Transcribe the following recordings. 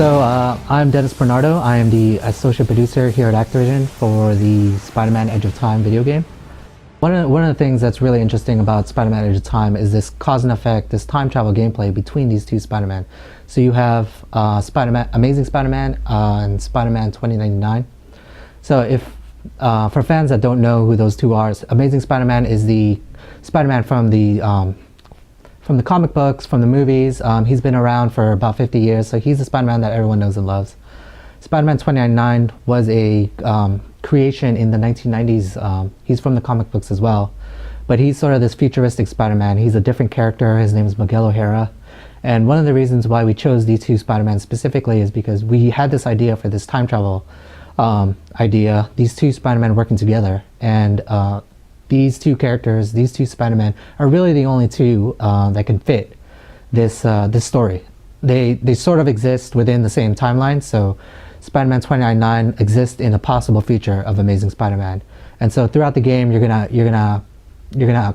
I'm Dennis Bernardo. I am the associate producer here at Activision for the Spider-Man Edge of Time video game. One of the things that's really interesting about Spider-Man Edge of Time is this cause and effect, this time travel gameplay between these two Spider-Man. So you have Amazing Spider-Man and Spider-Man 2099. So if for fans that don't know who those two are, Amazing Spider-Man is the Spider-Man from the comic books, from the movies. He's been around for about 50 years, so he's the Spider-Man that everyone knows and loves. Spider-Man 2099 was a creation in the 1990s. He's from the comic books as well, but he's sort of this futuristic Spider-Man. He's a different character. His name is Miguel O'Hara. And one of the reasons why we chose these two Spider-Man specifically is because we had this idea for this time travel idea, these two Spider-Man working together. And these two characters, these two Spider-Man, are really the only two that can fit this story. They sort of exist within the same timeline, so Spider-Man 2099 exists in a possible future of Amazing Spider-Man. And so throughout the game, you're gonna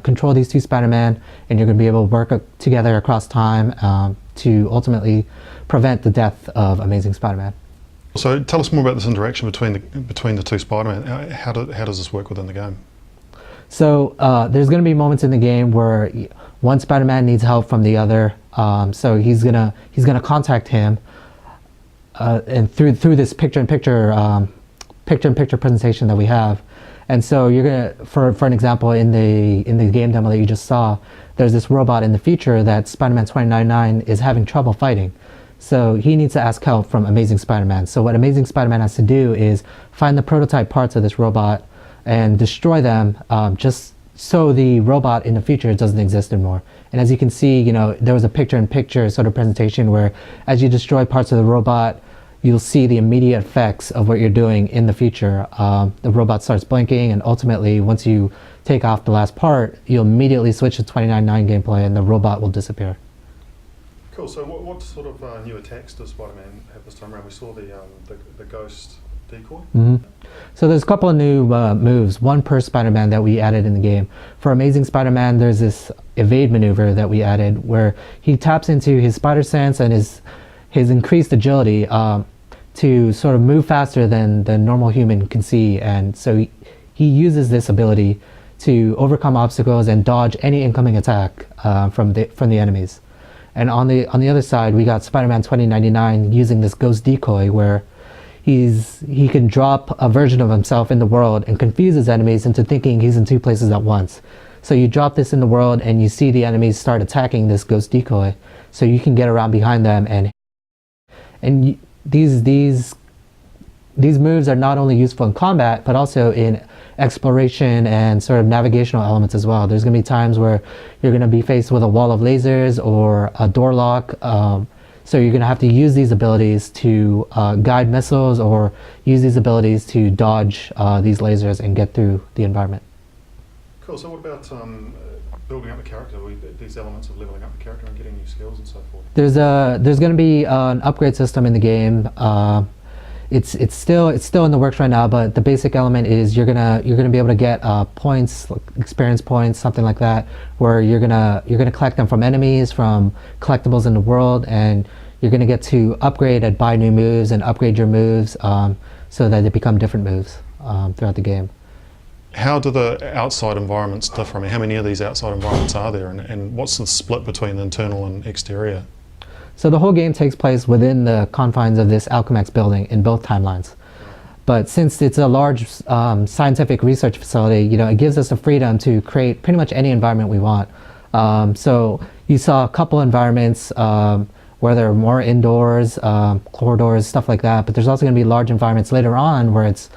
control these two Spider-Man, and you're gonna be able to work together across time to ultimately prevent the death of Amazing Spider-Man. So tell us more about this interaction between the two Spider-Man. How does this work within the game? So there's going to be moments in the game where one Spider-Man needs help from the other. So he's gonna contact him, and through this picture-in-picture presentation that we have. And so you're gonna, for an example, in the game demo that you just saw, there's this robot in the future that Spider-Man 2099 is having trouble fighting. So he needs to ask help from Amazing Spider-Man. So what Amazing Spider-Man has to do is find the prototype parts of this robot and destroy them, just so the robot in the future doesn't exist anymore. And as you can see, there was a picture-in-picture sort of presentation where as you destroy parts of the robot, you'll see the immediate effects of what you're doing in the future. The robot starts blinking, and ultimately, once you take off the last part, you'll immediately switch to 2099 gameplay and the robot will disappear. Cool, so what sort of new attacks does Spider-Man have this time around? We saw the ghost decoy. Mm-hmm. So there's a couple of new moves, one per Spider-Man that we added in the game. For Amazing Spider-Man, there's this evade maneuver that we added where he taps into his spider sense and his increased agility to sort of move faster than the normal human can see. And so he uses this ability to overcome obstacles and dodge any incoming attack from the enemies. And on the other side, we got Spider-Man 2099 using this ghost decoy where he can drop a version of himself in the world and confuse his enemies into thinking he's in two places at once. So you drop this in the world and you see the enemies start attacking this ghost decoy, so you can get around behind them. And these moves are not only useful in combat, but also in exploration and sort of navigational elements as well. There's going to be times where you're going to be faced with a wall of lasers or a door lock. So you're going to have to use these abilities to guide missiles, or use these abilities to dodge these lasers and get through the environment. Cool. So what about building up the character? These elements of leveling up the character and getting new skills and so forth. There's going to be an upgrade system in the game. It's still in the works right now, but the basic element is you're gonna be able to get points, like experience points, something like that, where you're gonna collect them from enemies, from collectibles in the world, and you're gonna get to upgrade and buy new moves and upgrade your moves so that they become different moves throughout the game. How do the outside environments differ? I mean, how many of these outside environments are there, and what's the split between the internal and exterior? So the whole game takes place within the confines of this Alchemex building in both timelines. But since it's a large scientific research facility, it gives us the freedom to create pretty much any environment we want. So you saw a couple environments where there are more indoors, corridors, stuff like that. But there's also going to be large environments later on where it's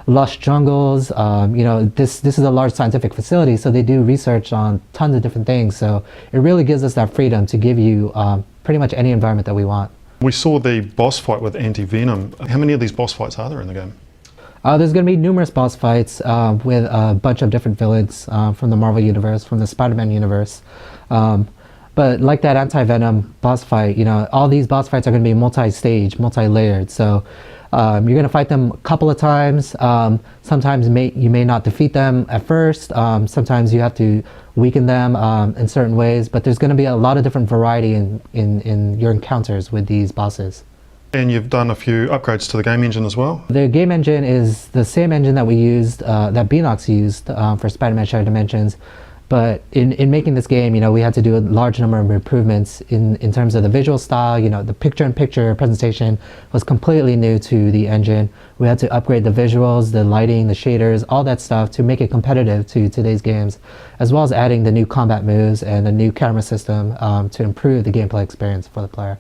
lush jungles. This is a large scientific facility, so they do research on tons of different things. So it really gives us that freedom to give you pretty much any environment that we want. We saw the boss fight with Anti-Venom. How many of these boss fights are there in the game? There's going to be numerous boss fights with a bunch of different villains from the Marvel Universe, from the Spider-Man universe. But like that Anti-Venom boss fight, all these boss fights are going to be multi-stage, multi-layered. So you're going to fight them a couple of times. Sometimes you may not defeat them at first. Sometimes you have to weaken them in certain ways. But there's going to be a lot of different variety in your encounters with these bosses. And you've done a few upgrades to the game engine as well. The game engine is the same engine that we used, that Beanox used for Spider-Man Shattered Dimensions. But in making this game, we had to do a large number of improvements in terms of the visual style. The picture-in-picture presentation was completely new to the engine. We had to upgrade the visuals, the lighting, the shaders, all that stuff to make it competitive to today's games, as well as adding the new combat moves and a new camera system to improve the gameplay experience for the player.